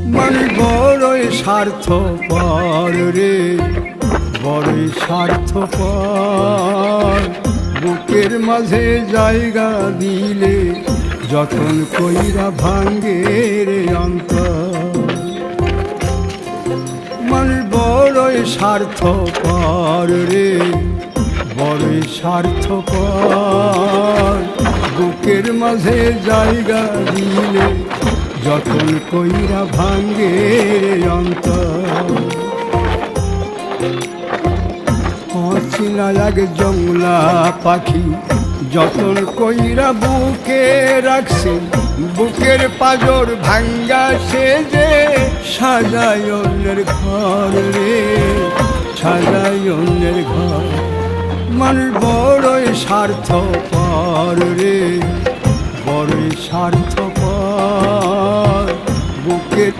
মানে বড়ই স্বার্থপর রে, বড়ই স্বার্থপর। বুকের মাঝে জায়গা দিলে যতন কইরা ভাঙ্গে রে অন্তর। মানে বড়ই স্বার্থপর রে, বড়ই স্বার্থপর। বুকের মাঝে জায়গা দিলে যতন কইরা ভাঙ্গে অন্তর। অচিনা এক জংলা পাখি যতন কইরা বুকে রাখছে, বুকের পাজর ভাঙ্গা সে যে সাজায় অন্যের ঘর রে, সাজায় অন্যের ঘর। মানুষ বড়ই স্বার্থপর রে, বড়ই স্বার্থপর। বুকের